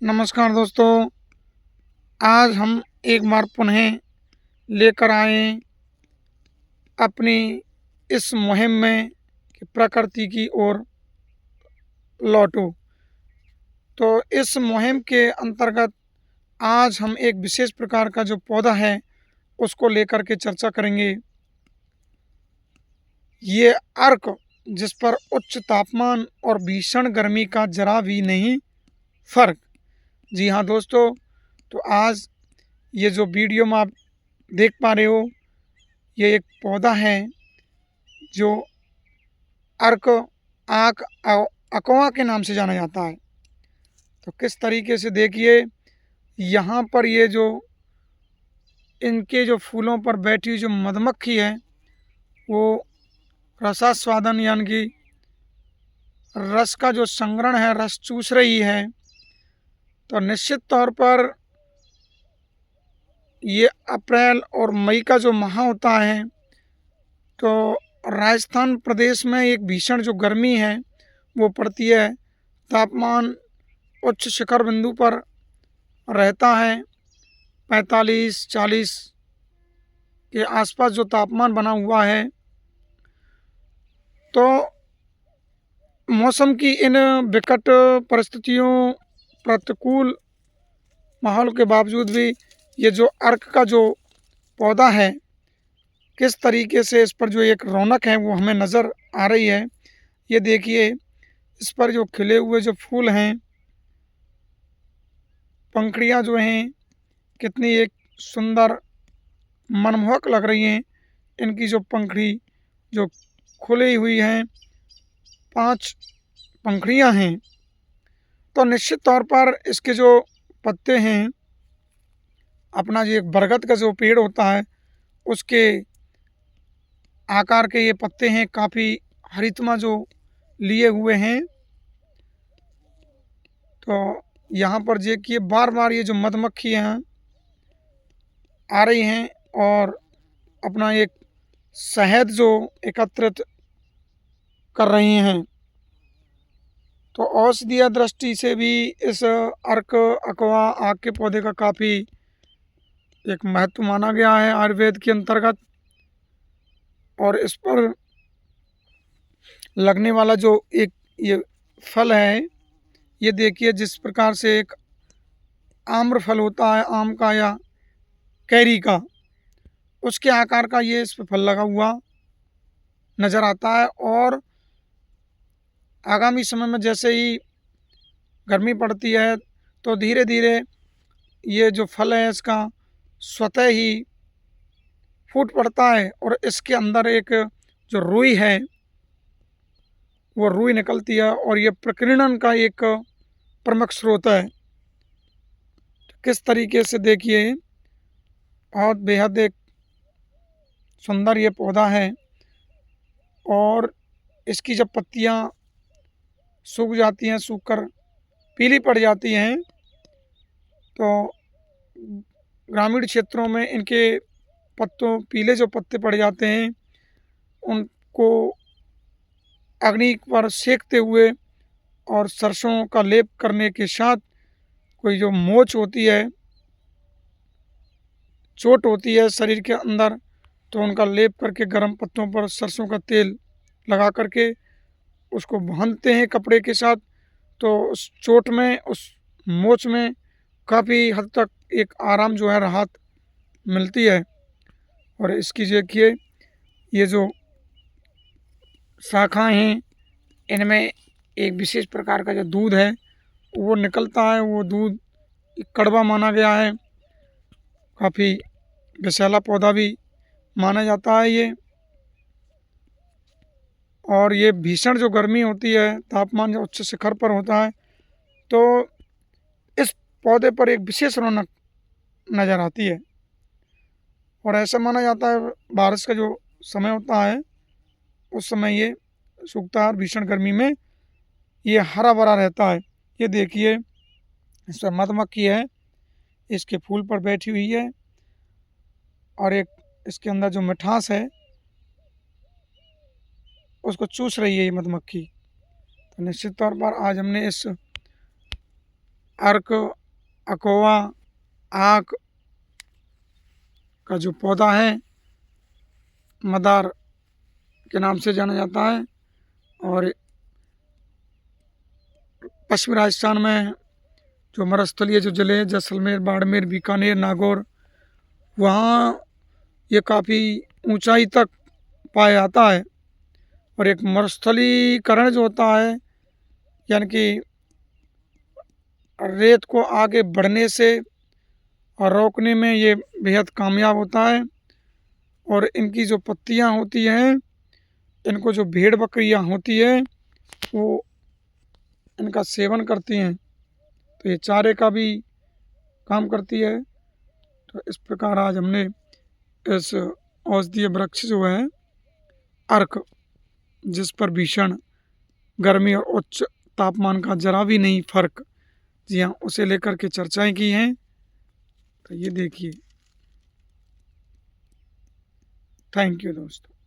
नमस्कार दोस्तों। आज हम एक बार पुनः लेकर आए अपनी इस मुहिम में कि प्रकृति की ओर लौटो। तो इस मुहिम के अंतर्गत आज हम एक विशेष प्रकार का जो पौधा है उसको लेकर के चर्चा करेंगे। ये अर्क जिस पर उच्च तापमान और भीषण गर्मी का जरा भी नहीं फर्क। जी हाँ दोस्तों, तो आज ये जो वीडियो में आप देख पा रहे हो, ये एक पौधा है जो अर्क आक अकवा के नाम से जाना जाता है। तो किस तरीके से देखिए, यहाँ पर ये जो इनके जो फूलों पर बैठी हुई जो मधुमक्खी है वो रसास्वादन यानी कि रस का जो संग्रहण है, रस चूस रही है। तो निश्चित तौर पर ये अप्रैल और मई का जो माह होता है, तो राजस्थान प्रदेश में एक भीषण जो गर्मी है वो पड़ती है। तापमान उच्च शिखर बिंदु पर रहता है, 45-40 के आसपास जो तापमान बना हुआ है। तो मौसम की इन विकट परिस्थितियों, प्रतिकूल माहौल के बावजूद भी ये जो अर्क का जो पौधा है, किस तरीके से इस पर जो एक रौनक है वो हमें नज़र आ रही है। ये देखिए, इस पर जो खिले हुए जो फूल हैं, पंखुड़ियाँ जो हैं कितनी एक सुंदर मनमोहक लग रही हैं। इनकी जो पंखुड़ी जो खुली हुई हैं, 5 पंखुड़ियाँ हैं। तो निश्चित तौर पर इसके जो पत्ते हैं, अपना जो एक बरगद का जो पेड़ होता है उसके आकार के ये पत्ते हैं, काफ़ी हरितमा जो लिए हुए हैं। तो यहाँ पर देखिए, बार बार ये जो मधुमक्खियाँ आ रही हैं और अपना एक शहद जो एकत्रित कर रही हैं। तो औषधीय दृष्टि से भी इस अर्क अकवा आक के पौधे का काफ़ी एक महत्व माना गया है आयुर्वेद के अंतर्गत। और इस पर लगने वाला जो एक ये फल है, ये देखिए जिस प्रकार से एक आम्र फल होता है, आम का या कैरी का, उसके आकार का ये इस पर फल लगा हुआ नज़र आता है। और आगामी समय में जैसे ही गर्मी पड़ती है तो धीरे धीरे ये जो फल है इसका स्वतः ही फूट पड़ता है और इसके अंदर एक जो रुई है वो रुई निकलती है और ये प्रकीर्णन का एक प्रमुख स्रोत है। किस तरीके से देखिए, बहुत बेहद एक सुंदर ये पौधा है। और इसकी जब पत्तियाँ सूख जाती हैं, सूख कर पीली पड़ जाती हैं, तो ग्रामीण क्षेत्रों में इनके पत्तों पीले जो पत्ते पड़ जाते हैं उनको अग्नि पर सेकते हुए और सरसों का लेप करने के साथ कोई जो मोच होती है, चोट होती है शरीर के अंदर, तो उनका लेप करके गर्म पत्तों पर सरसों का तेल लगा करके उसको बांधते हैं कपड़े के साथ। तो उस चोट में, उस मोच में काफ़ी हद तक एक आराम जो है, राहत मिलती है। और इसकी देखिए, ये जो शाखाएं हैं इनमें एक विशेष प्रकार का जो दूध है वो निकलता है। वो दूध कड़वा माना गया है, काफ़ी विषैला पौधा भी माना जाता है ये। और ये भीषण जो गर्मी होती है, तापमान जो उच्च शिखर पर होता है, तो इस पौधे पर एक विशेष रौनक नज़र आती है। और ऐसा माना जाता है बारिश का जो समय होता है उस समय ये सूखता है और भीषण गर्मी में ये हरा भरा रहता है। ये देखिए, इस पर मधुमक्खी है, इसके फूल पर बैठी हुई है और एक इसके अंदर जो मिठास है उसको चूस रही है ये मधुमक्खी। तो निश्चित तौर पर आज हमने इस अर्क अकोवा आक का जो पौधा है मदार के नाम से जाना जाता है। और पश्चिमी राजस्थान में जो मरुस्थलीय जो जिले हैं जैसलमेर, बाड़मेर, बीकानेर, नागौर, वहाँ ये काफ़ी ऊंचाई तक पाया जाता है। और एक मरुस्थलीकरण जो होता है यानी कि रेत को आगे बढ़ने से और रोकने में ये बेहद कामयाब होता है। और इनकी जो पत्तियाँ होती हैं, इनको जो भेड़ बकरियाँ होती है वो इनका सेवन करती हैं, तो ये चारे का भी काम करती है। तो इस प्रकार आज हमने इस औषधीय वृक्ष जो है अर्क, जिस पर भीषण गर्मी और उच्च तापमान का जरा भी नहीं फर्क, जी हाँ, उसे लेकर के चर्चाएं की हैं। तो ये देखिए। थैंक यू दोस्तों।